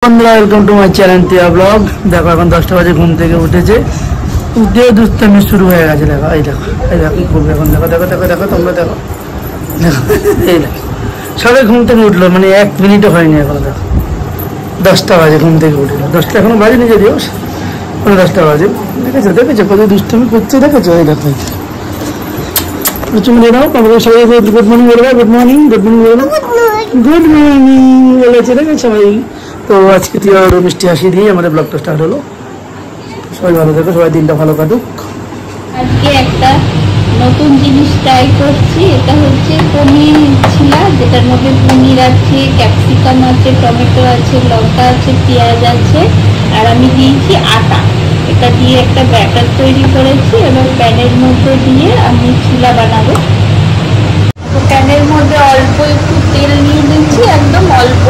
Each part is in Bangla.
বন্ধুরা ওয়েলকাম টু মাই চ্যানেল টিয়া ব্লগ। দেখো এখন 10টা বাজে ঘুম থেকে উঠেছে, উঠে দুষ্টামি শুরু হয়ে গেছে। দেখো এই দেখো কি করবে এখন। দেখো দেখো দেখো দেখো তোমরা দেখো দেখো এই দেখো সবাই ঘুম থেকে উঠলো, মানে 1 মিনিটও হয়নি এখন। দেখো 10টা বাজে ঘুম থেকে উঠলো, 10টা এখনো বাজেনি যদিও, 10টা বাজে। দেখেছো দেখেছো কত দুষ্টামি করছে, দেখেছো? এই দেখো চুমে দাও তোমাদের সবাই গুড মর্নিং বলে দাও। গুড মর্নিং গুড মর্নিং বলে দাও, গুড মর্নিং বলেছে। দেখেছো সবাই? তো আজকে তুই আরো মিষ্টি হাসি দিয়ে আমাদের ব্লগটা স্টার্ট হলো। সবাই ভালো থেকো, সবাই দিনটা ভালো কাটুক। আজকে একটা নতুন জিনিস ট্রাই করছি। এটা হচ্ছে পনির ছিলা, যেটার মধ্যে পনির আছে, ক্যাপসিকাম আছে, টমেটো আছে, লঙ্কা আছে, পেঁয়াজ আছে, আর আমি দিয়েছি আটা। এটা দিয়ে একটা ব্যাটার তৈরি করেছি। এবার প্যানের মধ্যে দিয়ে আমি ছিলা বানাবো। তো প্যানের মধ্যে অল্প একটু তেল নিয়ে দিচ্ছি, একদম অল্প।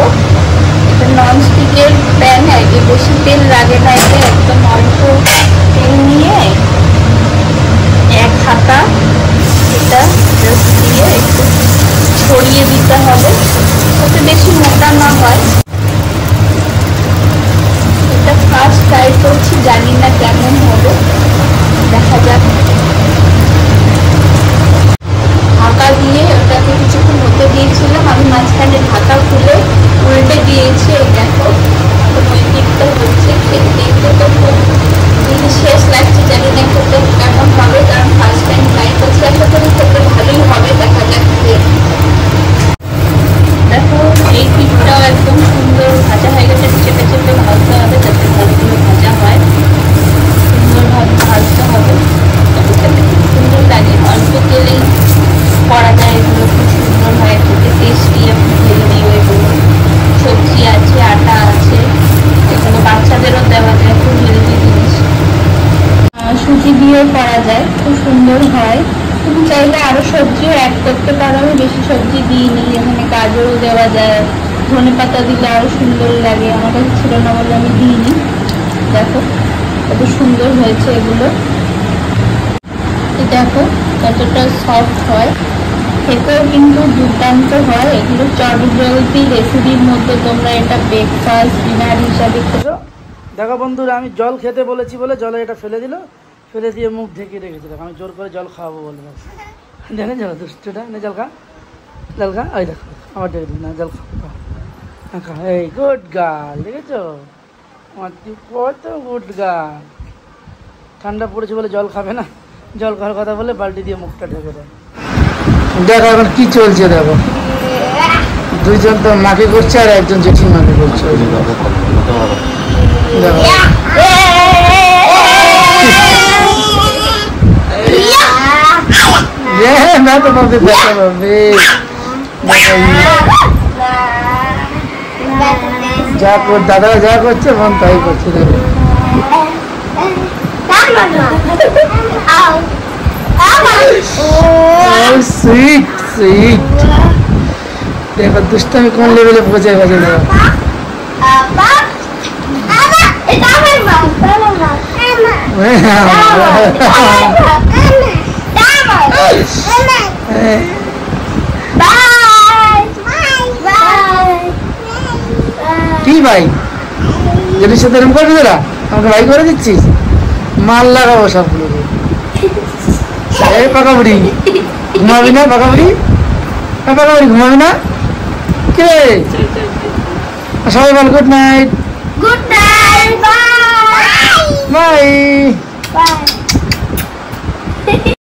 এটা ননস্টিকের প্যান, আগে বেশি তেল লাগে না, এটা একদম অল্প তেল নিয়ে 1 হাতা এটা জাস্ট দিয়ে একটু ছড়িয়ে দিতে হবে, যাতে বেশি মোটা না হয়। এটা ফার্স্ট ট্রাই করছি, জানি না কেমন হবে, দেখা যাক। ঢাকা দিয়ে ওটাকে কিছুক্ষণ হতে দিয়েছিলাম, আমি মাঝখানে ঢাকা খুলে উল্টে দিয়েছি। দেখো ওই দিকটা হচ্ছে, দেখতে তো খুব শেষ লাগছে, জানি না খেতে কেমন হবে, কারণ ফার্স্ট টাইম ট্রাই করছি। আশা করি খেতে ভালোই হবে, দেখা যাক। দেখো এই দিকটাও একদম সুন্দর ভাজা হয়ে গেছে, চেপে চেপে ভাজতে হবে যাতে ভালোগুলো ভাজা হয়, সুন্দরভাবে ভাজতে হবে। তবে খেতে খুব সুন্দর লাগে, অল্প তেলেই করা যায় এগুলো, খুব সুন্দর হয় খেতে, টেস্টি এবং হেলদিও এগুলো। সবজি আছে, আটা আছে, এগুলো বাচ্চাদেরও দেওয়া যায়, খুব হেলদি জিনিস। সুজি দিয়েও করা যায়, খুব সুন্দর হয়। তুমি চাইলে আরও সবজিও অ্যাড করতে পারো, আমি বেশি সবজি দিইনি, এখানে গাজরও দেওয়া যায়, ধনেপাতা দিলে আরও সুন্দর লাগে। আমার কাছে ছিল না বলে আমি দিইনি। দেখো কত সুন্দর হয়েছে এগুলো, দেখো কতটা সফট হয়, খেতেও কিন্তু দুর্দান্ত হয়। এগুলো চটজলদি রেসিপির মধ্যে তোমরা এটা ব্রেকফাস্ট ডিনার হিসাবে খেতে। দেখো বন্ধুরা, আমি জল খেতে বলেছি বলে জলে এটা ফেলে দিল, ফেলে দিয়ে মুখ ঢেকে রেখেছে। দেখো আমি জোর করে জল খাওয়াবো বলে, দেখেন জল দুষ্টুটা না, জল খা জল খা। ওই দেখো আমার ডেকে দিল না, জল খা। এই গুড গার্ল, দেখেছো আমার কত গুড গার্ল। ঠান্ডা পড়েছে বলে জল খাবে না, জল খাওয়ার কথা বলে বালতি দিয়ে মুখটা ঢেকে দেয়। দেখো এখন কি চলছে, দেখো দুইজন তো মাকে করছে আর একজন জেঠিমাকে করছে। দেখো না তো পাবে, দেখা পাবে। যা দাদা যা করছে মন তাই করছে। দেখো সুইট সুইট, দেখো দুষ্টামি কোন লেভেলে পৌঁছে গেছে। কি ভাই যদি সাথে এরকম করবি, তোরা আমাকে ভাই করে দিচ্ছিস, মাল লাগাবো সবগুলোকে। এই পাকা বুড়ি ঘুমাবি না, পাকা বুড়ি ঘুমাবি না কে? সবাই বল good night. Good night, bye by.